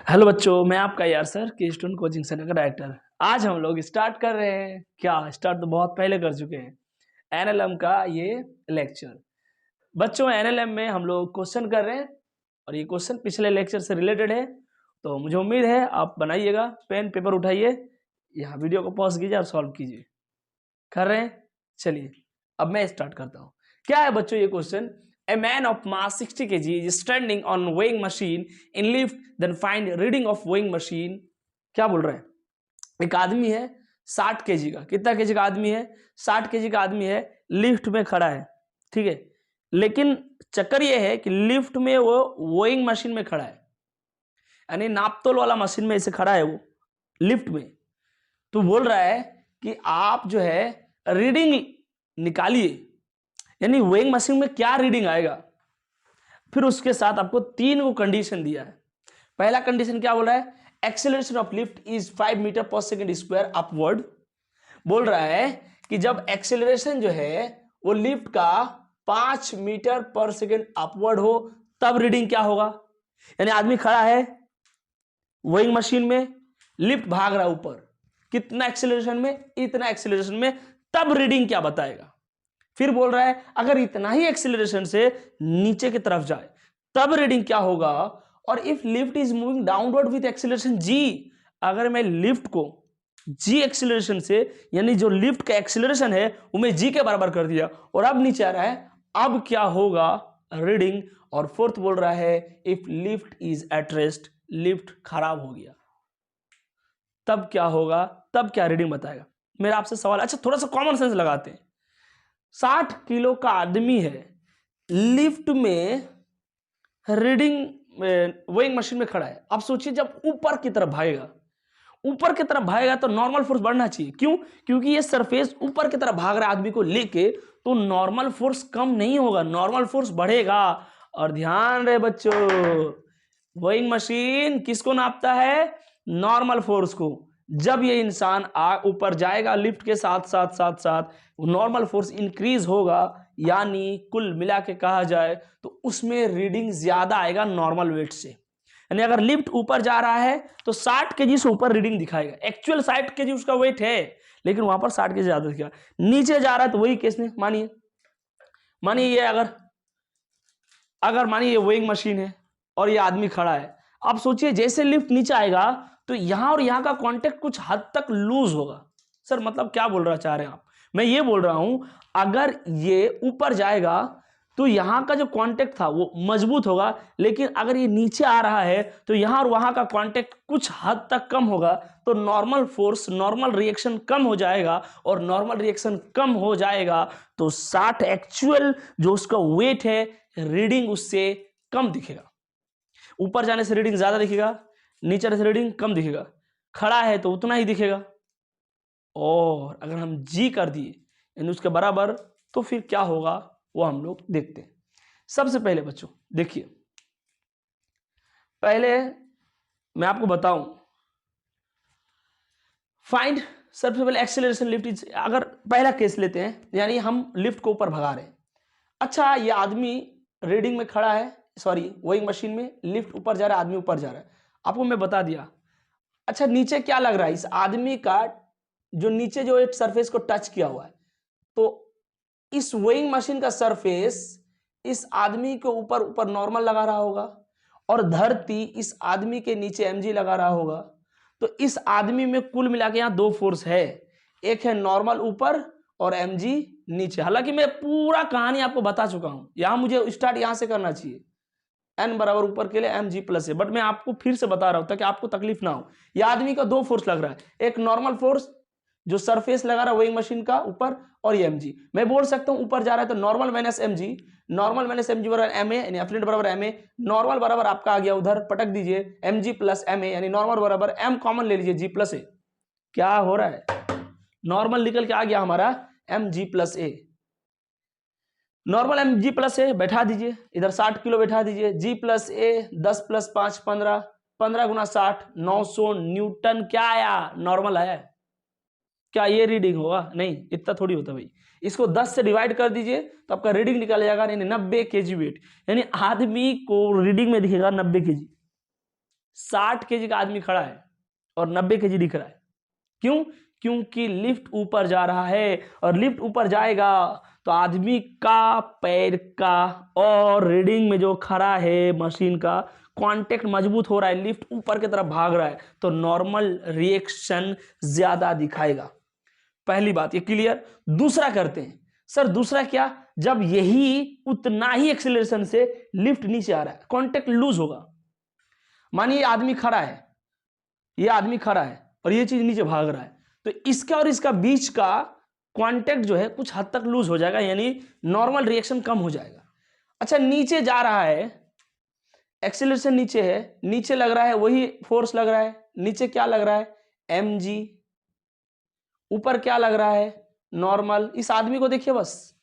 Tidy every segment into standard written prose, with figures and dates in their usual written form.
Hello बच्चों, मैं आपका यार सर के स्टूडेंट कोचिंग सेंटर का डायरेक्टर। आज हम लोग स्टार्ट कर रहे हैं। क्या स्टार्ट तो बहुत पहले कर चुके हैं एनएलएम का ये लेक्चर। बच्चों, एनएलएम में हम लोग क्वेश्चन कर रहे हैं और ये क्वेश्चन पिछले लेक्चर से रिलेटेड है, तो मुझे उम्मीद है आप बनाइएगा। पेन पेपर उठाइए, यहाँ वीडियो को पॉज कीजिए और सॉल्व कीजिए। कर रहे हैं? चलिए अब मैं स्टार्ट करता हूँ। क्या है बच्चों ये question? A man of mass 60 kg is standing on weighing machine in lift, then find reading of weighing machine। क्या बोल रहे हैं? एक आदमी है 60 केजी का। कितना केजी का आदमी है? 60 केजी का आदमी है, लिफ्ट में खड़ा है, ठीक है। लेकिन चक्कर ये है कि लिफ्ट में वो वेइंग मशीन में खड़ा है, यानी नापतोल वाला मशीन में ऐसे खड़ा है वो लिफ्ट में। तो बोल रहा है कि आप जो है रीडिंग निकालिए, यानी वेइंग मशीन में क्या रीडिंग आएगा। फिर उसके साथ आपको 3 को कंडीशन दिया है। पहला कंडीशन क्या बोल रहा है? Acceleration of lift is 5 metre per second square upward. बोल रहा है कि जब एक्सेलरेशन जो है वो लिफ्ट का 5 मीटर पर सेकेंड अपवर्ड हो तब रीडिंग क्या होगा। यानी आदमी खड़ा है वेइंग मशीन में, लिफ्ट भाग रहा है ऊपर, कितना एक्सेलरेशन में? इतना एक्सेलरेशन में, तब रीडिंग क्या बताएगा। फिर बोल रहा है अगर इतना ही एक्सेलरेशन से नीचे की तरफ जाए तब रीडिंग क्या होगा। और if lift is moving downward with acceleration g, अगर मैं लिफ्ट को जी एक्सेलरेशन से, यानी जो लिफ्ट का एक्सेलरेशन है वो मैं जी के बराबर कर दिया और अब नीचे आ रहा है, अब क्या होगा रीडिंग। और फोर्थ बोल रहा है if lift is at rest, lift खराब हो गया तब क्या होगा, तब क्या रीडिंग बताएगा। मेरा आपसे सवाल, अच्छा थोड़ा सा कॉमन सेंस लगाते हैं। 60 किलो का आदमी है, लिफ्ट में रीडिंग वेइंग मशीन में खड़ा है। अब सोचिए जब ऊपर की तरफ भागेगा, ऊपर की तरफ भागेगा तो नॉर्मल फोर्स बढ़ना चाहिए। क्यों? क्योंकि ये सरफेस ऊपर की तरफ भाग रहा है आदमी को लेके, तो नॉर्मल फोर्स कम नहीं होगा, नॉर्मल फोर्स बढ़ेगा। और ध्यान रहे बच्चों, वेइंग मशीन किसको नापता है? नॉर्मल फोर्स को। जब ये इंसान ऊपर जाएगा लिफ्ट के साथ साथ साथ साथ नॉर्मल फोर्स इंक्रीज होगा, यानी कुल मिला के कहा जाए तो उसमें रीडिंग ज्यादा आएगा नॉर्मल वेट से। यानी अगर लिफ्ट ऊपर जा रहा है तो 60 केजी से ऊपर रीडिंग दिखाएगा। एक्चुअल 60 केजी उसका वेट है, लेकिन वहां पर 60 केजी ज्यादा दिखाएगा। नीचे जा रहा है तो वही केस में, मानिए ये अगर मानिए ये वेइंग मशीन है और ये आदमी खड़ा है। अब सोचिए जैसे लिफ्ट नीचे आएगा तो यहां और यहां का कांटेक्ट कुछ हद तक लूज होगा। सर मतलब क्या बोल रहा चाह रहे हैं आप? मैं ये बोल रहा हूं अगर ये ऊपर जाएगा तो यहां का जो कांटेक्ट था वो मजबूत होगा, लेकिन अगर ये नीचे आ रहा है तो यहां और वहां का कांटेक्ट कुछ हद तक कम होगा, तो नॉर्मल फोर्स, नॉर्मल रिएक्शन कम हो जाएगा। और नॉर्मल रिएक्शन कम हो जाएगा तो 60 एक्चुअल जो उसका वेट है, रीडिंग उससे कम दिखेगा। ऊपर जाने से रीडिंग ज्यादा दिखेगा, नीचे जाने से रीडिंग कम दिखेगा। खड़ा है तो उतना ही दिखेगा। और अगर हम जी कर दिए यानी उसके बराबर, तो फिर क्या होगा वो हम लोग देखते हैं। सबसे पहले बच्चों देखिए, पहले मैं आपको बताऊं, फाइंड सबसे पहले एक्सेलरेशन लिफ्ट इज। अगर पहला केस लेते हैं, यानी हम लिफ्ट को ऊपर भगा रहे हैं। अच्छा ये आदमी रीडिंग में खड़ा है, सॉरी वेइंग मशीन में, लिफ्ट ऊपर जा रहा है, आदमी ऊपर जा रहा है, आपको मैं बता दिया। अच्छा नीचे क्या लग रहा है? इस आदमी का जो नीचे जो एक सरफेस को टच किया हुआ है, तो इस वेइंग मशीन का सरफेस इस आदमी के ऊपर ऊपर नॉर्मल लगा रहा होगा और धरती इस आदमी के नीचे एमजी लगा रहा होगा। तो इस आदमी में कुल मिला के यहां 2 फोर्स है, एक है नॉर्मल ऊपर और एमजी नीचे। हालांकि मैं पूरा कहानी आपको बता चुका हूं, यहां मुझे स्टार्ट यहां से करना चाहिए, एन बराबर ऊपर के लिए एम जी प्लस है, बट मैं आपको फिर से बता रहा हूं ताकि आपको तकलीफ ना हो। यह आदमी का 2 फोर्स लग रहा है, एक नॉर्मल फोर्स जो सरफेस लगा रहा है वेइंग मशीन का ऊपर, और ये एमजी। मैं बोल सकता हूं ऊपर जा रहा है तो normal minus MG, normal minus MG बराबर एम ए, यानी एफिनिट बराबर एम ए। नॉर्मल बराबर आपका आ गया उधर, पटक दीजिए एमजी प्लस एम ए, यानी नॉर्मल बराबर एम कॉमन ले लीजिए जी प्लस ए। क्या हो रहा है? नॉर्मल निकल के आ गया हमारा एम जी प्लस ए। नॉर्मल एम जी प्लस ए बैठा दीजिए, इधर 60 किलो बैठा दीजिए, जी प्लस ए 10 प्लस 5 15, 15 गुना 60 900 न्यूटन। क्या आया? नॉर्मल आया। क्या ये रीडिंग होगा? नहीं, इतना थोड़ी होता भाई। इसको 10 से डिवाइड कर दीजिए तो आपका रीडिंग निकल जाएगा, यानी 90 केजी वेट, यानी आदमी को रीडिंग में दिखेगा 90 केजी। 60 केजी का आदमी खड़ा है और 90 केजी दिख रहा है। क्यों? क्योंकि लिफ्ट ऊपर जा रहा है और लिफ्ट ऊपर जाएगा तो आदमी का पैर का और रीडिंग में जो खड़ा है मशीन का कांटेक्ट मजबूत हो रहा है, लिफ्ट ऊपर की तरफ भाग रहा है, तो नॉर्मल रिएक्शन ज्यादा दिखाएगा। पहली बात ये क्लियर। दूसरा करते हैं सर, दूसरा क्या? जब यही उतना ही एक्सीलरेशन से लिफ्ट नीचे आ रहा है, कांटेक्ट लूज होगा। मानिए आदमी खड़ा है, ये आदमी खड़ा है और ये चीज नीचे भाग रहा है, तो इसका और इसका बीच का कांटेक्ट जो है कुछ हद तक लूज हो जाएगा, यानी नॉर्मल रिएक्शन कम हो जाएगा। अच्छा, नीचे जा रहा है, एक्सीलरेशन नीचे है, नीचे लग रहा है वही फोर्स लग रहा है, नीचे क्या लग रहा है? mg। ऊपर क्या लग रहा है? नॉर्मल। इस आदमी को देखिए बस,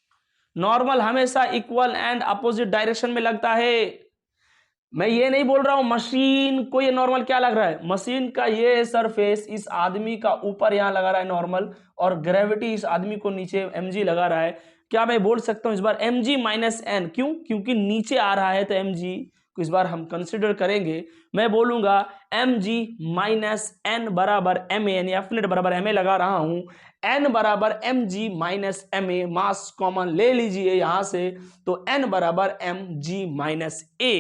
नॉर्मल हमेशा इक्वल एंड अपोजिट डायरेक्शन में लगता है। मैं ये नहीं बोल रहा हूं मशीन को ये नॉर्मल क्या लग रहा है, मशीन का ये सरफेस इस आदमी का ऊपर यहां लगा रहा है नॉर्मल, और ग्रेविटी इस आदमी को नीचे mg लगा रहा है। क्या मैं बोल सकता हूं इस बार mg माइनस n? क्यों? क्योंकि नीचे आ रहा है तो mg को इस बार हम कंसिडर करेंगे। मैं बोलूंगा mg माइनस n बराबर ma, यानी एफ नेट बराबर ma लगा रहा हूं। n बराबर mg माइनस ma, मास कॉमन ले लीजिए यहां से, तो n बराबर mg माइनस a।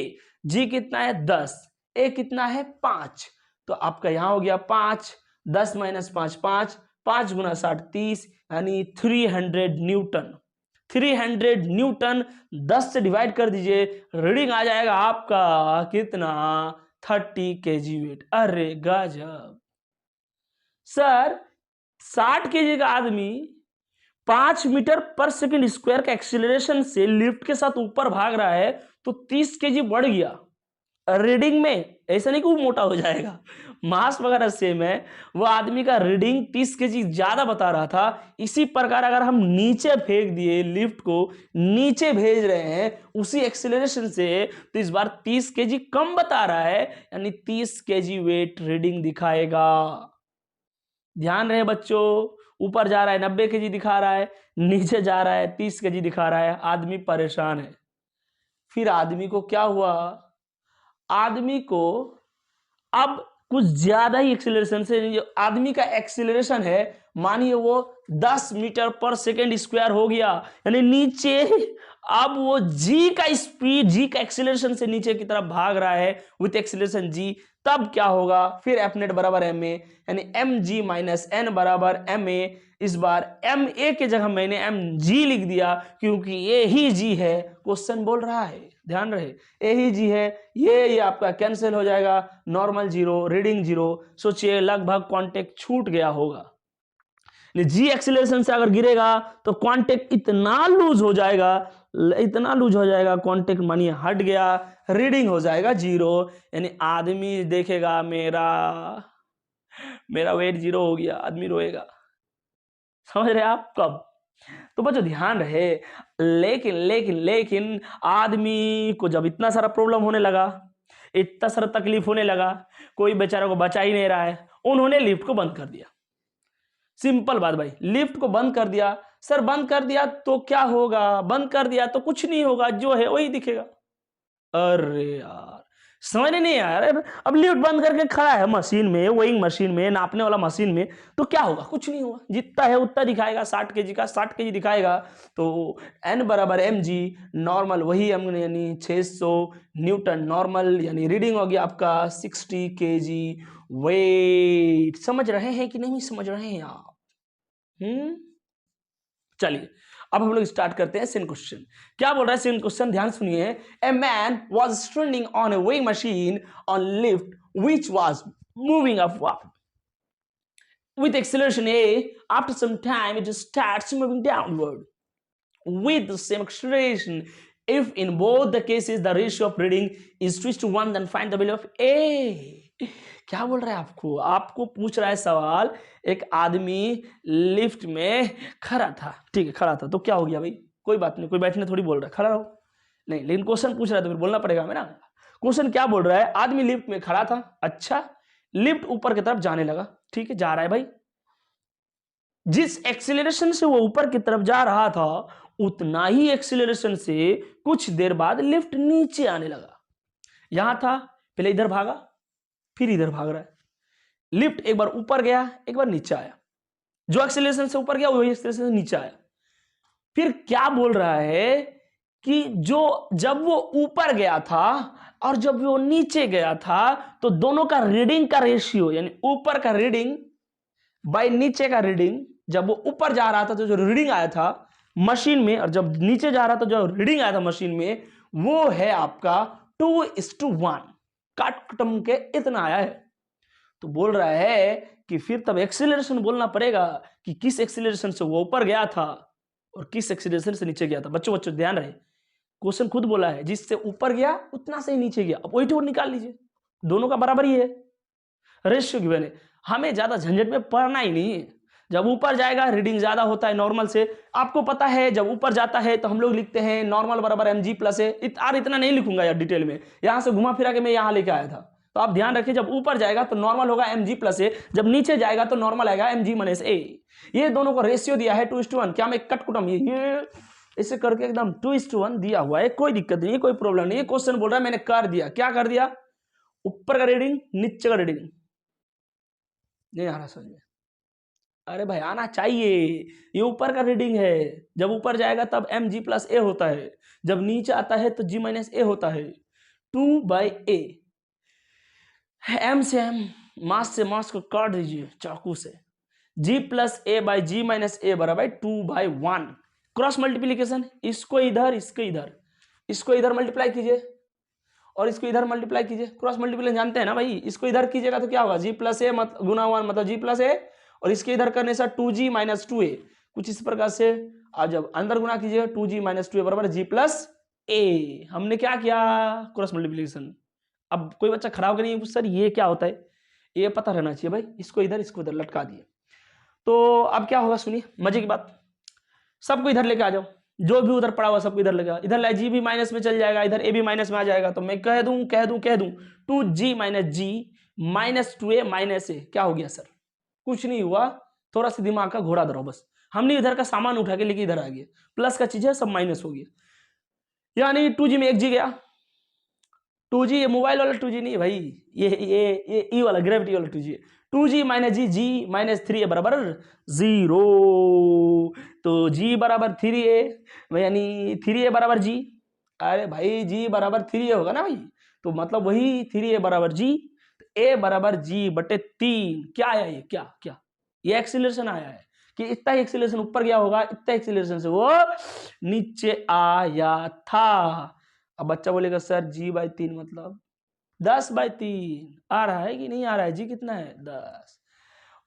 g कितना है? 10, a कितना है? 5, तो आपका यहां हो गया 5, 10 माइनस 5 5, 5 गुना 60 30, यानी 300 न्यूटन। 300 न्यूटन 10 से डिवाइड कर दीजिए, रीडिंग आ जाएगा आपका कितना? 30 केजी वेट। अरे गजब सर, 60 केजी का आदमी 5 मीटर पर सेकंड स्क्वायर का एक्सीलरेशन से लिफ्ट के साथ ऊपर भाग रहा है, तो 30 केजी बढ़ गया रीडिंग में। ऐसा नहीं कि वो मोटा हो जाएगा, मास वगैरह सेम है, वो आदमी का रीडिंग 30 केजी ज्यादा बता रहा था। इसी प्रकार अगर हम नीचे फेंक दिए, लिफ्ट को नीचे भेज रहे हैं उसी एक्सीलरेशन से, तो इस बार 30 केजी कम बता रहा है, यानी 30 केजी वेट रीडिंग दिखाएगा। ध्यान रहे बच्चों, ऊपर जा रहा है 90 केजी दिखा रहा है, नीचे जा रहा है 30 केजी दिखा रहा है, आदमी परेशान है। फिर आदमी को क्या हुआ? आदमी को अब कुछ ज्यादा ही एक्सीलरेशन से, जो आदमी का एक्सीलरेशन है मानिए वो 10 मीटर पर सेकेंड स्क्वायर हो गया, यानी नीचे अब वो g का स्पीड, g का एक्सीलरेशन से नीचे की तरफ भाग रहा है विथ एक्सीलरेशन g। तब क्या होगा? फिर एफ नेट बराबर ma, यानी mg माइनस n बराबर ma। इस बार ma के जगह मैंने mg लिख दिया, क्योंकि ये ही g है, क्वेश्चन बोल रहा है। ध्यान रहे, ये ही g है, ये आपका कैंसिल हो जाएगा, नॉर्मल 0, रीडिंग 0। सोचिए लगभग कांटेक्ट छूट गया होगा। जी एक्सीलरेशन से अगर गिरेगा तो कांटेक्ट इतना लूज हो जाएगा, इतना लूज हो जाएगा, कांटेक्ट मानिए हट गया, रीडिंग हो जाएगा 0, यानी आदमी देखेगा मेरा वेट 0 हो गया, आदमी रोएगा। समझ रहे आप? कब? तो बच्चों ध्यान रहे, लेकिन लेकिन लेकिन आदमी को जब इतना सारा प्रॉब्लम होने लगा, इतना सारा तकलीफ होने लगा, कोई बेचारा को बचा ही नहीं रहा है, उन्होंने लिफ्ट को बंद कर दिया। सिंपल बात भाई, लिफ्ट को बंद कर दिया। सर बंद कर दिया तो क्या होगा? बंद कर दिया तो कुछ नहीं होगा, जो है वही दिखेगा। अरे यार समझ नहीं आया यार। अब लिफ्ट बंद करके खड़ा है मशीन में, वेइंग मशीन में, नापने वाला मशीन में, तो क्या होगा? कुछ नहीं होगा, जितना है उतना दिखाएगा, 60 केजी का 60 केजी दिखाएगा। तो n बराबर mg, नॉर्मल वही m यानी 600 न्यूटन नॉर्मल, यानी रीडिंग हो गया आपका 60 केजी वेट। समझ रहे हैं कि नहीं समझ रहे हैं आप? चलिए अब हम लोग स्टार्ट करते हैं सेकंड क्वेश्चन। क्या बोल रहा है सेकंड क्वेश्चन? ध्यान सुनिए। A man was standing on A weighing machine on lift which was moving upward with acceleration a. After some time it starts moving downward with the same acceleration. If in both the cases the ratio of reading is 2:1, then find the value of a. क्या बोल रहा है आपको? आपको पूछ रहा है सवाल, एक आदमी लिफ्ट में खड़ा था, ठीक है खड़ा था, तो क्या हो गया भाई? कोई बात नहीं, कोई बैठने थोड़ी बोल रहा है, खड़ा रहो। नहीं, लेकिन क्वेश्चन पूछ रहा है तो फिर बोलना पड़ेगा हमें ना। क्वेश्चन क्या बोल रहा है? आदमी लिफ्ट में खड़ा था, अच्छा लिफ्ट ऊपर की तरफ जाने लगा, ठीक है जा रहा है भाई। जिस एक्सीलरेशन से वो ऊपर की तरफ जा रहा था, उतना ही एक्सीलरेशन से कुछ देर बाद लिफ्ट नीचे आने लगा। यहां था, पहले इधर भागा, फिर इधर भाग रहा है। लिफ्ट एक बार ऊपर गया, एक बार नीचे आया, जो एक्सीलरेशन से ऊपर गया वही एक्सीलरेशन से नीचे आया। फिर क्या बोल रहा है कि जो जब वो ऊपर गया था और जब वो नीचे गया था तो दोनों का रीडिंग का रेशियो, यानी ऊपर का रीडिंग बाय नीचे का रीडिंग, जब वो ऊपर जा रहा था तो जो रीडिंग आया था मशीन में, और जब नीचे जा रहा था जो रीडिंग आया था मशीन में, वो है आपका 2:1, काट कुटुंब के इतना आया है। तो बोल रहा है कि फिर तब एक्सीलरेशन बोलना पड़ेगा कि किस एक्सीलरेशन से वो ऊपर गया था और किस एक्सीलरेशन से नीचे गया था। बच्चों ध्यान रहे, क्वेश्चन खुद बोला है जिससे ऊपर गया उतना से ही नीचे गया, अब वही निकाल लीजिए, दोनों का बराबर ही है, रेशियो गिवन है, हमें ज्यादा झंझट में पड़ना ही नहीं है। जब ऊपर जाएगा रीडिंग ज्यादा होता है नॉर्मल से, आपको पता है जब ऊपर जाता है तो हम लोग लिखते हैं नॉर्मल बराबर mg प्लस है। इतना नहीं लिखूंगा यार डिटेल में, यहां से घुमा फिरा के मैं यहां लेके आया था, तो आप ध्यान रखिए जब ऊपर जाएगा तो नॉर्मल होगा mg प्लस है, जब नीचे जाएगा तो नॉर्मल आएगा mg माइनस ए। ये दोनों को रेशियो दिया है 2:1, क्या मैं कट कुटम ये इसे करके एकदम 2:1 दिया हुआ है, कोई दिक्कत नहीं है, कोई प्रॉब्लम नहीं है। क्वेश्चन बोल रहा है मैंने कर दिया, क्या कर दिया, ऊपर का रीडिंग नीचे का रीडिंग। नहीं आ रहा समझ में? अरे भाई आना चाहिए, ये ऊपर का रीडिंग है, जब ऊपर जाएगा तब mg प्लस ए होता है, जब नीचे आता है तो g माइनस ए होता है। 2/a, m से m, मास से मास को काट दीजिए चाकू से, g plus a by g minus a बराबर 2/1। क्रॉस मल्टीप्लीकेशन, इसको इधर इसको इधर मल्टीप्लाई कीजिए और इसको इधर मल्टीप्लाई कीजिए, क्रॉस मल्टीप्लीकेशन जानते हैं ना भाई, इसको इधर कीजिएगा तो क्या होगा, g प्लस ए गुना 1 मतलब g प्लस ए, और इसके इधर करने से 2g माइनस 2a, कुछ इस प्रकार से। आज जब अंदर गुना कीजिएगा 2g माइनस 2a बराबर g प्लस ए। हमने क्या किया, क्रॉस मल्टीप्लीकेशन। अब कोई बच्चा खड़ा होकर नहीं सर ये क्या होता है, ये पता रहना चाहिए भाई, इसको इधर लटका दिए। तो अब क्या होगा सुनिए मजे की बात, सबको इधर लेके आ जाओ, जो भी उधर पड़ा हुआ सबको इधर लेके, इधर जी भी माइनस में चल जाएगा, इधर ए भी माइनस में आ जाएगा, तो मैं कह दूं 2g माइनस जी माइनस 2a माइनस ए, क्या हो गया सर, कुछ नहीं हुआ, थोड़ा सा दिमाग का घोड़ा धरो बस। हमने इधर का सामान उठा के लेके इधर आ गया, प्लस का चीज है सब माइनस हो गया, यानी 2g में 1g गया, 2g ये मोबाइल वाला 2g नहीं भाई, ये ई वाला ग्रेविटी वाला 2g है। 2g माइनस जी माइनस 3a बराबर 0, तो g बराबर 3a, यानी 3a बराबर g। अरे भाई g बराबर 3a होगा ना भाई, तो मतलब वही 3a बराबर g, a बराबर g बटे 3। क्या आया ये, क्या ये एक्सीलरेशन आया है कि इतना एक्सीलरेशन ऊपर गया होगा, इतना एक्सीलरेशन से वो नीचे आया था। अब बच्चा बोलेगा सर g/3 मतलब 10/3 आ रहा है कि नहीं आ रहा है, जी कितना है 10।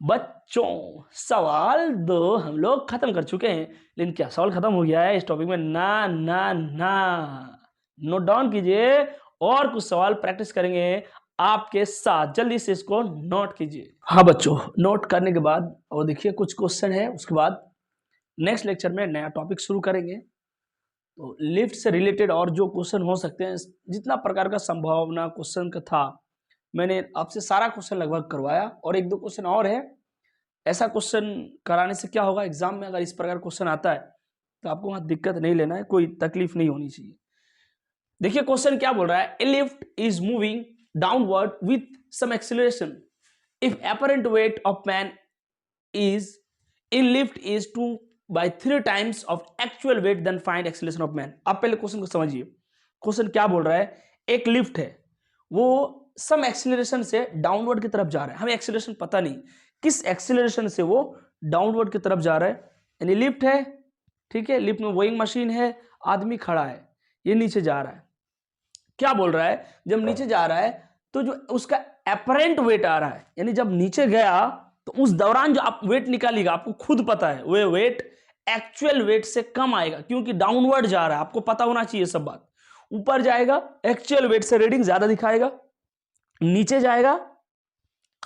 बच्चों सवाल 2 हम लोग खत्म कर चुके हैं, लेकिन क्या सवाल खत्म हो गया है इस टॉपिक में, ना ना ना, नोट डाउन कीजिए और कुछ सवाल प्रैक्टिस करेंगे आपके साथ, जल्दी से इसको नोट कीजिए। हाँ बच्चों, नोट करने के बाद और देखिए कुछ क्वेश्चन है, उसके बाद नेक्स्ट लेक्चर में नया टॉपिक शुरू करेंगे। तो लिफ्ट से रिलेटेड और जो क्वेश्चन हो सकते हैं, जितना प्रकार का संभावना क्वेश्चन का था, मैंने आपसे सारा क्वेश्चन लगभग करवाया, और 1-2 क्वेश्चन और है। ऐसा क्वेश्चन कराने से क्या होगा, एग्जाम में अगर इस प्रकार क्वेश्चन आता है तो आपको वहां दिक्कत नहीं लेना है, कोई तकलीफ नहीं होनी चाहिए। देखिए क्वेश्चन क्या बोल रहा है, a lift is moving downward with some acceleration if apparent weight of man is in lift is 2/3 times of actual weight, then find acceleration of man. आप पहले क्वेश्चन को समझिए, क्वेश्चन क्या बोल रहा है, एक लिफ्ट है, वो सम एक्सीलरेशन से डाउनवर्ड की तरफ जा रहा है, हमें एक्सीलरेशन पता नहीं किस एक्सीलरेशन से वो डाउनवर्ड की तरफ जा रहा है, यानी लिफ्ट है, ठीक है, लिफ्ट में वोइंग मशीन है, आदमी खड़ा है, ये नीचे जा रहा है। क्या बोल रहा है, जब नीचे जा रहा है तो जो उसका अपरेंट वेट आ रहा है, यानी जब नीचे गया तो उस दौरान जो आप वेट निकालिएगा, आपको खुद पता है वो वेट एक्चुअल वेट से कम आएगा, क्योंकि डाउनवर्ड जा रहा है, आपको पता होना चाहिए सब बात। ऊपर जाएगा एक्चुअल वेट से रीडिंग ज्यादा दिखाएगा, नीचे जाएगा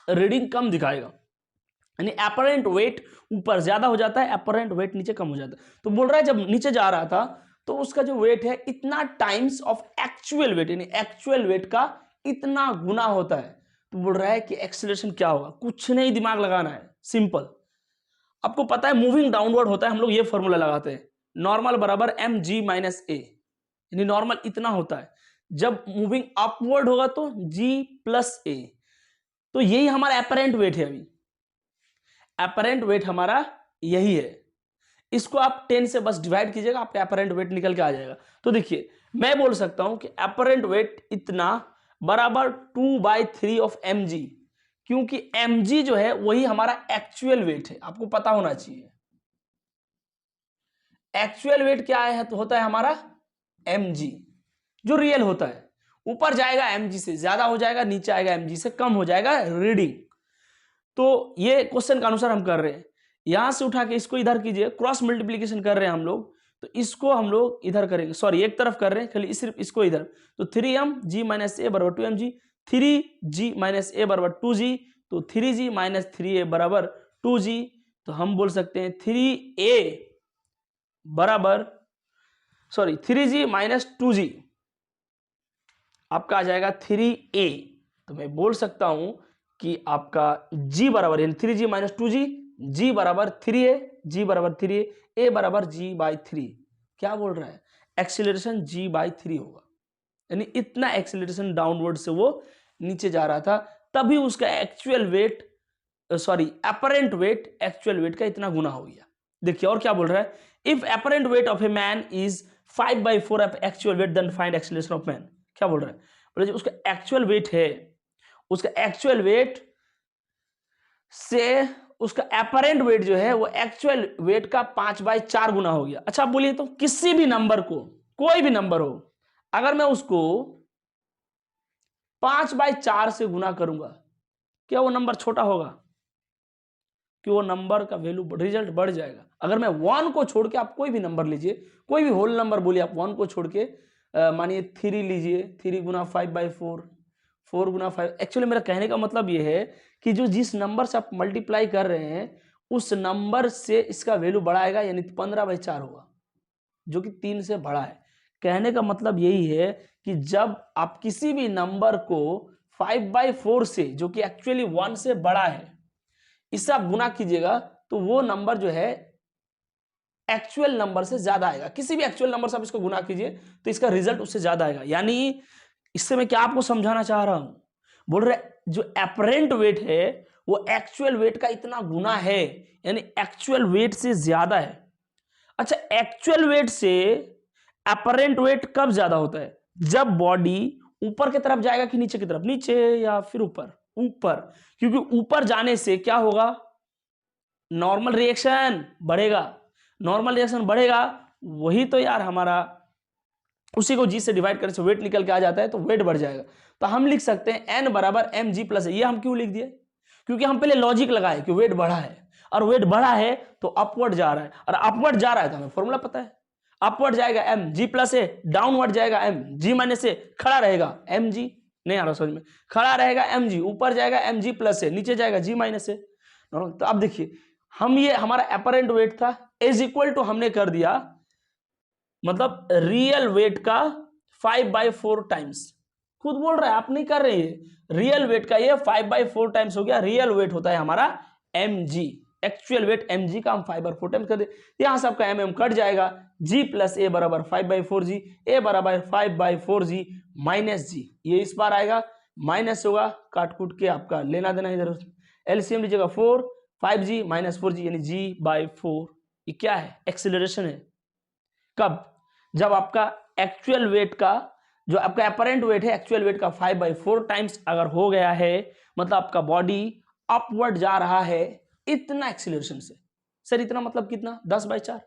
रीडिंग कम दिखाएगा, यानी अपरेंट वेट ऊपर ज्यादा हो जाता है, अपरेंट वेट नीचे कम हो जाता है। तो बोल रहा है जब नीचे जा रहा था तो उसका जो वेट है इतना टाइम्स ऑफ एक्चुअल वेट, यानी एक्चुअल वेट का इतना गुना होता है। तो बोल रहा है कि एक्सीलरेशन क्या होगा, कुछ नहीं दिमाग लगाना है, सिंपल। आपको पता है मूविंग डाउनवर्ड होता है, हम लोग ये फॉर्मूला लगाते हैं, नॉर्मल बराबर mg माइनस ए, यानी नॉर्मल इतना होता है, जब मूविंग अपवर्ड होगा तो g प्लस ए, तो यही हमारा एपरेंट वेट है। अभी एपरेंट वेट हमारा यही है। इसको आप 10 से बस डिवाइड कीजिएगा, आपका एपरेंट वेट निकल के आ जाएगा। तो देखिए मैं बोल सकता हूं कि एपरेंट वेट इतना बराबर 2/3 ऑफ mg, क्योंकि mg जो है वही हमारा एक्चुअल वेट है, आपको पता होना चाहिए। एक्चुअल वेट क्या है तो होता है हमारा mg, जो रियल होता है। ऊपर जाएगा mg से ज्यादा हो जाएगा, नीचे आएगा mg से कम हो जाएगा रीडिंग। तो ये क्वेश्चन के अनुसार हम कर रहे हैं। यहां से उठा के इसको इधर कीजिए, क्रॉस मल्टीप्लीकेशन कर रहे हैं हम लोग, तो इसको हम लोग इधर करेंगे, सॉरी एक तरफ कर रहे हैं खाली, सिर्फ इसको इधर। तो 3mg माइनस ए बराबर 2mg, 3g माइनस ए बराबर 2g, तो 3g माइनस 3a बराबर 2g। तो हम बोल सकते हैं 3a बराबर, सॉरी 3g माइनस 2g आपका आ जाएगा 3a। तो मैं बोल सकता हूं कि आपका g बराबर यानी 3g माइनस 2g, g बराबर 3a, g बराबर 3a, a बराबर g/3। क्या बोल रहा है, एक्सीलरेशन g/3 होगा, यानी इतना एक्सीलरेशन डाउनवर्ड से वो नीचे जा रहा था, तभी उसका actual wait, sorry apparent wait actual wait का इतना गुना हो गया। देखिए और क्या बोल रहा है, if apparent weight of a man is 5/4 of actual weight then find acceleration of man. क्या बोल रहा है, बोले उसका एक्चुअल वेट है, उसका एक्चुअल वेट से उसका एपरेंट वेट जो है वो एक्चुअल वेट का 5/4 गुना हो गया। अच्छा बोलिए तो किसी भी नंबर को, कोई भी नंबर हो, अगर मैं उसको 5/4 से गुना करूंगा, क्या वो नंबर छोटा होगा, कि वो नंबर का वैल्यू रिजल्ट बढ़ जाएगा। अगर मैं 1 को छोड़ के, आप कोई भी नंबर लीजिए, कोई भी होल नंबर बोलिए, आप 1 को छोड़ के मानिए 3 लीजिए, 3 गुना 5/4, 4 गुना 5। एक्चुअली मेरा कहने का मतलब ये है कि जो जिस नंबर से आप मल्टीप्लाई कर रहे हैं उस नंबर से इसका वैल्यू बढ़ाएगा, यानी 15/4 होगा, जो कि 3 से बड़ा है। कहने का मतलब यही है कि जब आप किसी भी नंबर को 5/4 से, जो कि एक्चुअली 1 से बड़ा है, इससे आप गुना कीजिएगा तो वो नंबर जो है एक्चुअल नंबर से ज्यादा आएगा। किसी भी एक्चुअल नंबर से आप इसको गुना कीजिए तो इसका रिजल्ट उससे ज्यादा आएगा। यानी इससे मैं क्या आपको समझाना चाह रहा हूं, बोल रहे जो एपरेंट वेट है वो एक्चुअल वेट का इतना गुना है, यानी एक्चुअल वेट से ज्यादा है। अच्छा, एक्चुअल वेट से एपरेंट वेट कब ज्यादा होता है, जब बॉडी ऊपर की तरफ जाएगा कि नीचे की तरफ, नीचे या फिर ऊपर, ऊपर, क्योंकि ऊपर जाने से क्या होगा, नॉर्मल रिएक्शन बढ़ेगा। नॉर्मल रिएक्शन बढ़ेगा, वही तो यार हमारा, उसी को जी से डिवाइड करने से वेट निकल के आ जाता है, तो वेट बढ़ जाएगा। तो हम लिख सकते हैं n बराबर mg प्लस। ये हम क्यों लिख दिए, क्योंकि हम पहले लॉजिक लगाए कि वेट बढ़ा है, और वेट बढ़ा है तो अपवर्ड जा रहा है, और अपवर्ड जा रहा है तो हमें फॉर्मूला पता है, अपवर्ड जाएगा mg प्लस है, डाउनवर्ड जाएगा mg माइनस है, खड़ा रहेगा mg, नहीं आ रहा समझ में, खड़ा रहेगा mg, ऊपर जाएगा mg प्लस है, नीचे जाएगा g माइनस है। तो अब देखिए हम, ये हमारा अपरेंट वेट था, इज इक्वल टू हमने कर दिया, मतलब रियल वेट का 5/4 टाइम्स। खुद बोल रहा है, आप नहीं कर रहे हैं, रियल वेट का ये 5/4 टाइम्स हो गया। रियल वेट होता है हमारा mg, एक्चुअल वेट mg का हम 5/4 टाइम्स कर दे, यहां से आपका mm कट जाएगा, g प्लस a बराबर 5/4g, a बराबर 5/4g माइनस g, ये इस बार आएगा माइनस होगा, काट कूट के आपका लेना देना इधर, एलसीएम लीजिएगा 4, 5g माइनस 4g यानी g/4। ये क्या है, एक्सीलरेशन है। कब, जब आपका एक्चुअल वेट का, जो आपका अपरेंट वेट है एक्चुअल वेट का 5/4 टाइम्स अगर हो गया है, मतलब आपका बॉडी अपवर्ड जा रहा है इतना एक्सीलरेशन से। सर इतना मतलब कितना, 10/4,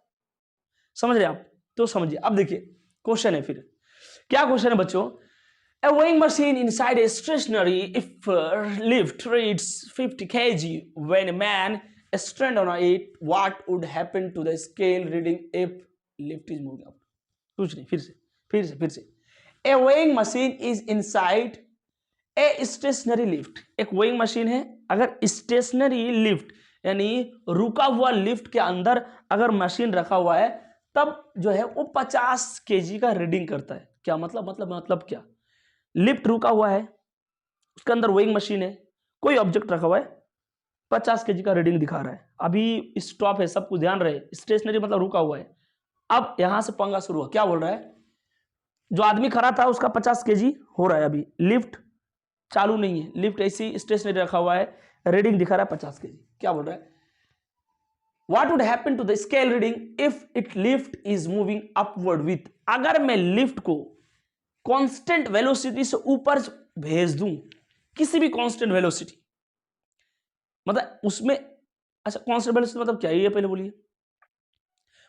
समझ रहे आप, तो समझिए। अब देखिए क्वेश्चन है, फिर क्या क्वेश्चन है बच्चों, a weighing machine inside a stationary if lift reads 50 kg when a man stand on it, what would happen to the scale reading if lift is moving up? कुछ नहीं, फिर से a weighing machine is inside a stationary lift. एक weighing machine है, अगर stationery lift यानी रुका हुआ लिफ्ट के अंदर अगर मशीन रखा हुआ है, तब जो है वो 50 kg का रीडिंग करता है। क्या मतलब क्या, लिफ्ट रुका हुआ है, उसके अंदर वेइंग मशीन है, कोई ऑब्जेक्ट रखा हुआ है, 50 kg का रीडिंग दिखा रहा है। अभी स्टॉप है, सब कुछ ध्यान रहे, स्टेशनरी मतलब रुका हुआ है। अब यहां से पंगा शुरू हुआ, क्या बोल रहा है, जो आदमी खड़ा था उसका 50 kg हो रहा है अभी लिफ्ट, चालू नहीं है, लिफ्ट ऐसी स्टेशनरी रखा हुआ है, रीडिंग दिखा रहा है 50 kg। क्या बोल रहा है, what would happen to the scale reading if it lift is moving upward with, अगर मैं लिफ्ट को कांस्टेंट वेलोसिटी से ऊपर भेज दूं, किसी भी कांस्टेंट वेलोसिटी, मतलब उसमें, अच्छा कांस्टेंट वेलोसिटी मतलब क्या है ये पहले बोलिए,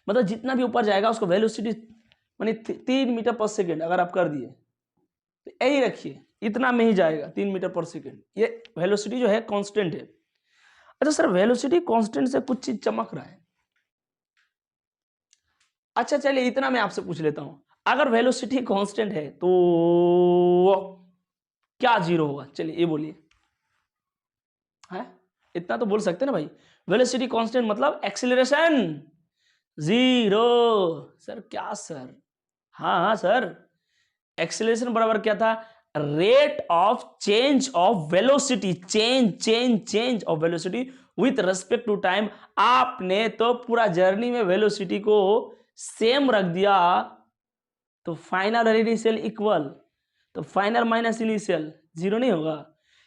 मतलब जितना भी ऊपर जाएगा उसको वेलोसिटी माने 3 मीटर पर सेकेंड अगर आप कर दिए तो यही रखिए, इतना में ही जाएगा 3 मीटर पर सेकेंड, ये वेलोसिटी जो है कांस्टेंट है। अच्छा सर वेलोसिटी कांस्टेंट से कुछ चीज चमक रहा है, अच्छा चलिए इतना मैं आपसे पूछ लेता हूं, अगर वेलोसिटी कांस्टेंट है तो क्या जीरो होगा, चलिए ये बोलिए, है इतना तो बोल सकते हैं ना भाई, वेलोसिटी कांस्टेंट मतलब एक्सीलरेशन जीरो। सर क्या सर, हाँ हाँ सर, एक्सीलरेशन बराबर क्या था, rate of change of velocity, change of velocity with respect to time. आपने तो पूरा जर्नी में वेलोसिटी को सेम रख दिया, तो फाइनल और इनिशियल इक्वल, तो फाइनल माइनस इनिशियल जीरो नहीं होगा,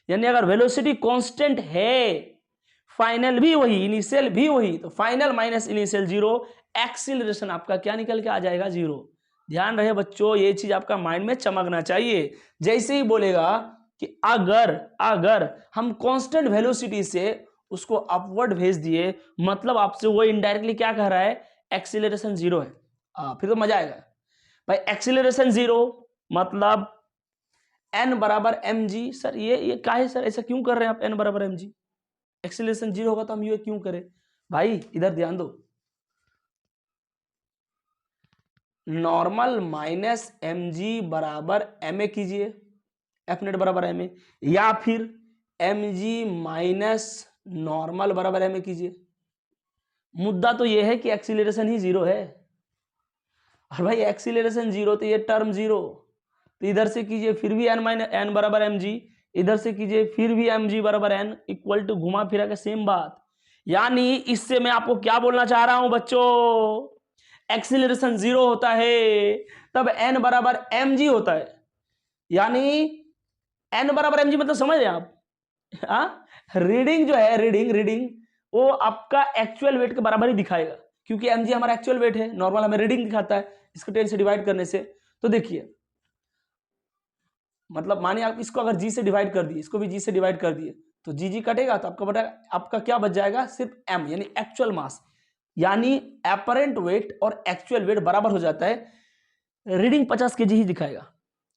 यानी अगर वेलोसिटी कांस्टेंट है, फाइनल भी वही इनिशियल भी वही, तो final minus initial zero, acceleration आपका क्या निकल के आ जाएगा, जीरो। ध्यान रहे बच्चों, ये चीज आपका माइंड में चमकना चाहिए। जैसे ही बोलेगा कि अगर अगर हम कांस्टेंट वेलोसिटी से उसको अपवर्ड भेज दिए, मतलब आपसे वो इनडायरेक्टली क्या कह रहा है, एक्सीलरेशन जीरो है। फिर तो मजा आएगा भाई, एक्सीलरेशन जीरो मतलब एन बराबर एम जी। सर ये क्या है सर, ऐसा क्यों कर रहे हैं आप, एन बराबर एम जी, एक्सीलरेशन जीरो होगा तो हम ये क्यों करें भाई, इधर ध्यान दो, नॉर्मल माइनस एम जी बराबर एम ए कीजिए, एफ नेट बराबर एम ए, या फिर एम जी माइनस नॉर्मल बराबर एम ए कीजिए। मुद्दा तो यह है कि एक्सीलरेशन ही जीरो है, और भाई एक्सीलरेशन जीरो तो ये टर्म जीरो, तो इधर से कीजिए फिर भी एन माइनस एन बराबर एम जी, इधर से कीजिए फिर भी एम जी बराबर एन, इक्वल टू घुमा फिरा के सेम बात। यानी इससे मैं आपको क्या बोलना चाह रहा हूं बच्चों, एक्सीलरेशन जीरो होता है तब एन बराबर एम जी होता है, यानी एन बराबर एम जी मतलब समझ रहे हैं आप, हाँ रीडिंग जो है, रीडिंग वो आपका एक्चुअल वेट के बराबर ही दिखाएगा, क्योंकि एम जी हमारा एक्चुअल वेट है, नॉर्मल हमें रीडिंग दिखाता है, इसको 10 से डिवाइड करने से। तो देखिए मतलब मानिए आप इसको अगर जी से डिवाइड कर दिए, इसको भी जी से डिवाइड कर दिए, तो जी जी कटेगा, तो आपका बटा आपका क्या बच जाएगा, सिर्फ एम यानी एक्चुअल मास, यानी एपरेंट वेट और एक्चुअल वेट बराबर हो जाता है, रीडिंग 50 kg ही दिखाएगा।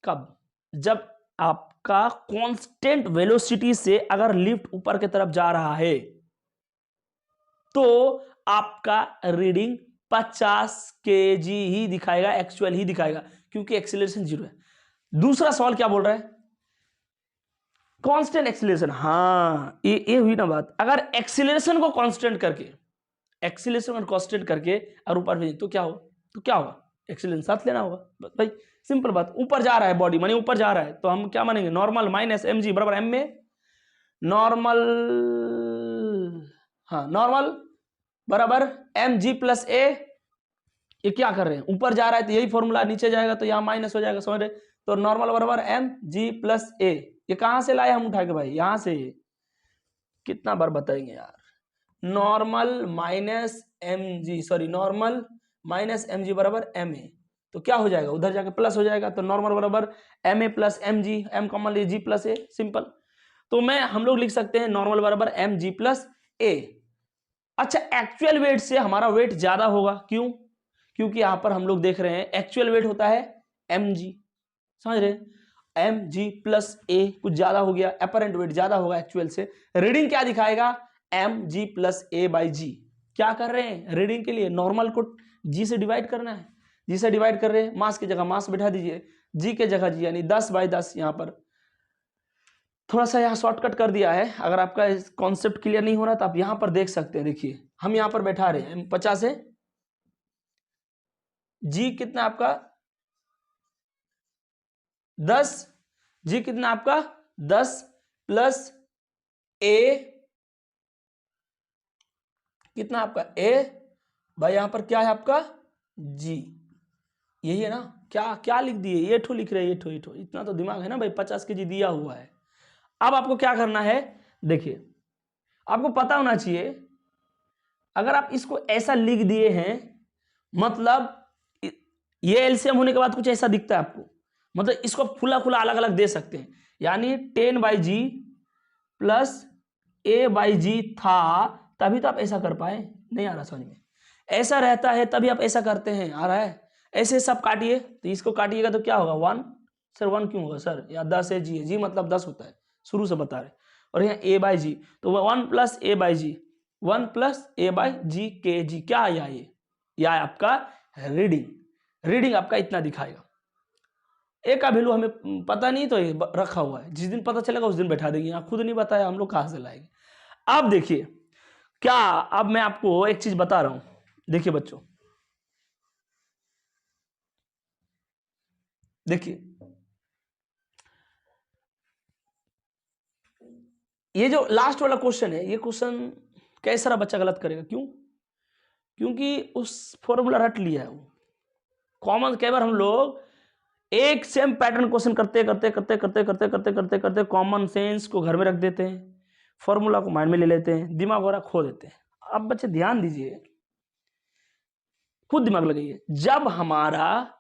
कब, जब आपका कांस्टेंट वेलोसिटी से अगर लिफ्ट ऊपर की तरफ जा रहा है तो आपका रीडिंग 50 kg ही दिखाएगा, एक्चुअल ही दिखाएगा, क्योंकि एक्सीलरेशन जीरो है। दूसरा सवाल क्या बोल रहा है, कांस्टेंट एक्सीलरेशन, हाँ ये हुई ना बात, अगर एक्सीलरेशन को कांस्टेंट करके, एक्सीलरेशन को कांस्टेंट करके और ऊपर भेजें तो क्या हो, तो क्या होगा, एक्सीलरेशन साथ लेना होगा भाई, सिंपल बात, ऊपर जा रहा है बॉडी माने ऊपर जा रहा है, तो हम क्या मानेंगे, नॉर्मल माइनस एम जी बराबर एम में नॉर्मल, हाँ नॉर्मल बराबर एम जी प्लस ए, ये क्या कर रहे हैं, ऊपर जा रहा है तो यही फॉर्मूला, नीचे जाएगा तो यहाँ माइनस हो जाएगा, समझ रहे, तो नॉर्मल बराबर एम जी प्लस ए, ये कहां से लाए हम उठा के भाई, यहां से, कितना बार बताएंगे यार, normal minus M G, sorry normal minus M G बराबर एम ए, तो क्या हो जाएगा, उधर जाके प्लस हो जाएगा, तो नॉर्मल बराबर M A plus M G, M common लीजिए, जी प्लस ए, सिंपल। तो मैं हम लोग लिख सकते हैं नॉर्मल बराबर एम जी प्लस ए। अच्छा एक्चुअल वेट से हमारा वेट ज्यादा होगा, क्यों, क्योंकि यहां पर हम लोग देख रहे हैं एक्चुअल वेट होता है एम जी, समझ रहे हैं, एम जी प्लस ए कुछ ज्यादा हो गया, अपरेंट वेट ज्यादा होगा एक्चुअल से, रीडिंग क्या दिखाएगा, m g plus a by g. क्या कर रहे हैं, रीडिंग के लिए नॉर्मल को जी से डिवाइड करना है, जी से डिवाइड कर रहे हैं, मास की जगह मास बैठा दीजिए, जी के जगह जी, यानी 10/10, यहां पर थोड़ा सा यहाँ शॉर्टकट कर दिया है, अगर आपका कॉन्सेप्ट क्लियर नहीं हो रहा तो आप यहां पर देख सकते हैं, देखिए हम यहां पर बैठा रहे हैं 50 है, जी कितना आपका 10, जी कितना आपका 10 प्लस ए, कितना आपका ए, भाई यहां पर क्या है आपका जी, यही है ना, क्या क्या लिख दिए, ये ठो लिख रहे हैं, ये ठो इतना तो दिमाग है ना भाई, 50 kg दिया हुआ है, अब आपको क्या करना है, देखिए आपको पता होना चाहिए, अगर आप इसको ऐसा लिख दिए हैं मतलब ये एलसीएम होने के बाद कुछ ऐसा दिखता है आपको, मतलब इसको खुला खुला अलग अलग दे सकते हैं, यानी 10/g प्लस a/g था, तभी तो आप ऐसा कर पाए। नहीं आ रहा समझ में, ऐसा रहता है तभी आप ऐसा करते हैं। आ रहा है, ऐसे सब काटिए, तो इसको काटिएगा तो क्या होगा 1। सर 1 क्यों होगा सर, या 10 है, जी है, जी मतलब 10 होता है, शुरू से बता रहे। और यहाँ a/g, तो 1 plus a/g, 1 plus a/g kg, क्या आया ये आया आपका रीडिंग। रीडिंग आपका इतना दिखाएगा। ए का वैल्यू हमें पता नहीं तो ये रखा हुआ है, जिस दिन पता चलेगा उस दिन बैठा देंगे, यहाँ खुद नहीं बताया हम लोग कहाँ से लाएंगे। अब देखिए क्या, अब मैं आपको एक चीज बता रहा हूं, देखिए बच्चों, देखिए ये जो लास्ट वाला क्वेश्चन है, ये क्वेश्चन कैसा सारा बच्चा गलत करेगा, क्यों? क्योंकि उस फॉर्मूला रट लिया है वो कॉमन। कई बार हम लोग एक सेम पैटर्न क्वेश्चन करते करते करते करते करते करते करते करते कॉमन सेंस को घर में रख देते हैं, फॉर्मूला को माइंड में ले लेते हैं, दिमाग वगैरह खो देते हैं। अब बच्चे ध्यान दीजिए, खुद दिमाग लगाइए, जब हमारा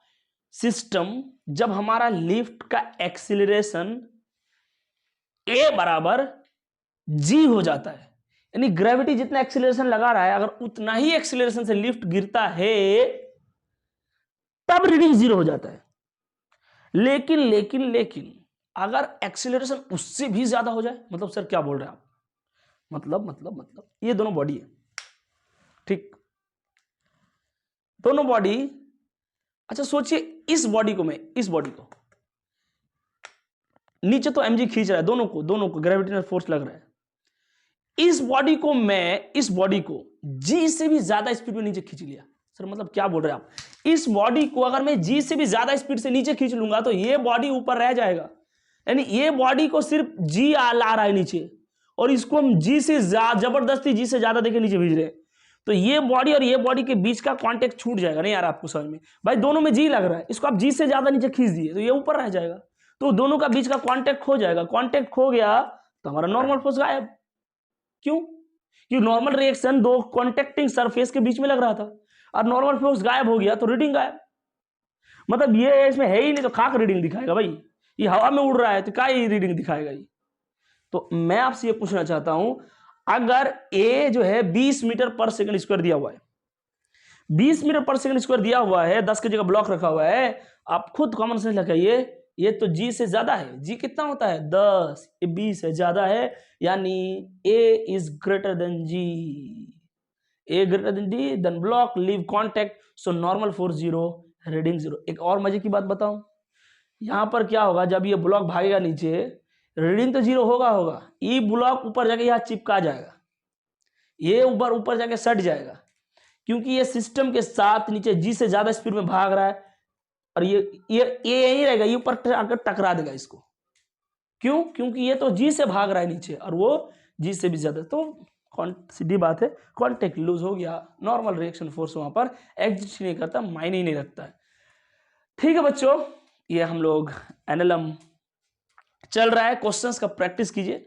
सिस्टम, जब हमारा लिफ्ट का एक्सीलरेशन ए बराबर जी हो जाता है, यानी ग्रेविटी जितना एक्सीलरेशन लगा रहा है, अगर उतना ही एक्सीलरेशन से लिफ्ट गिरता है तब रीडिंग 0 हो जाता है। लेकिन लेकिन लेकिन अगर एक्सीलरेशन उससे भी ज्यादा हो जाए, मतलब सर क्या बोल रहे हैं आप, मतलब ये दोनों बॉडी है, ठीक, दोनों बॉडी। अच्छा सोचिए, इस बॉडी को मैं, इस बॉडी को नीचे तो mg खींच रहा है, दोनों को ग्रेविटेशनल फोर्स लग रहा है, इस बॉडी को मैं, इस बॉडी को g से भी ज्यादा स्पीड में नीचे खींच लिया। सर मतलब क्या बोल रहे हैं आप, इस बॉडी को अगर मैं g से भी ज्यादा स्पीड से नीचे खींच लूंगा तो ये बॉडी ऊपर रह जाएगा, यानी ये बॉडी को सिर्फ g ला रहा है नीचे, और इसको हम g से जबरदस्ती g से ज्यादा देके नीचे भेज रहे हैं, तो ये बॉडी और ये बॉडी के बीच का कांटेक्ट छूट जाएगा। नहीं यार आपको समझ में, भाई दोनों में जी लग रहा है, इसको आप जी से ज्यादा नीचे खींच दिए तो ये ऊपर रह जाएगा, तो दोनों का बीच का कांटेक्ट खो जाएगा। कांटेक्ट खो गया तो हमारा नॉर्मल फोर्स गायब। क्यों? क्योंकि नॉर्मल रिएक्शन दो कॉन्टेक्टिंग सरफेस के बीच में लग रहा था, और नॉर्मल फोर्स गायब हो गया तो रीडिंग गायब। मतलब ये इसमें है ही नहीं तो खाक रीडिंग दिखाएगा भाई, ये हवा में उड़ रहा है तो क्या ही रीडिंग दिखाएगा ये। तो मैं आपसे ये पूछना चाहता हूं, अगर ए जो है 20 मीटर पर सेकंड स्क्वायर दिया हुआ है, 20 मीटर पर सेकंड स्क्वायर दिया हुआ है, 10 की जगह ब्लॉक रखा हुआ है, आप खुद कॉमन सेंस लगाइए, ये तो जी से ज्यादा है, जी कितना होता है 10, ये 20 है, ज्यादा है, यानी a is greater than g, a greater than d, then block leave contact, so normal force 0, reading 0। एक और मजे की बात बताऊं, यहां पर क्या होगा, जब ये ब्लॉक भागेगा नीचे, रीडिंग तो 0 होगा, ये ब्लॉक ऊपर जाके यहां चिपका जाएगा, ये ऊपर जाके सट जाएगा, क्योंकि ये सिस्टम के साथ नीचे जी से ज्यादा स्पीड में भाग रहा है, और ये यही रहेगा, ये ऊपर आकर टकरा देगा इसको। क्यों? क्योंकि ये तो जी से भाग रहा है नीचे और वो जी से भी ज्यादा, तो सीधी बात है, कॉन्टेक्ट लूज हो गया, नॉर्मल रिएक्शन फोर्स वहां पर एग्जिस्ट नहीं करता, मायने ही नहीं रखता है। ठीक है बच्चों, ये हम लोग एनएलएम चल रहा है, क्वेश्चंस का प्रैक्टिस कीजिए,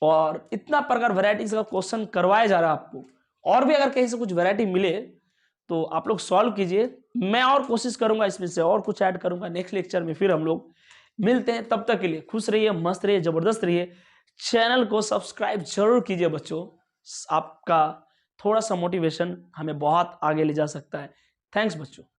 और इतना प्रकार वैरायटीज का क्वेश्चन करवाया जा रहा है आपको, और भी अगर कहीं से कुछ वैरायटी मिले तो आप लोग सॉल्व कीजिए, मैं और कोशिश करूंगा इसमें से और कुछ ऐड करूंगा नेक्स्ट लेक्चर में, फिर हम लोग मिलते हैं। तब तक के लिए खुश रहिए, मस्त रहिए, जबरदस्त रहिए, चैनल को सब्सक्राइब जरूर कीजिए बच्चों, आपका थोड़ा सा मोटिवेशन हमें बहुत आगे ले जा सकता है। थैंक्स बच्चों।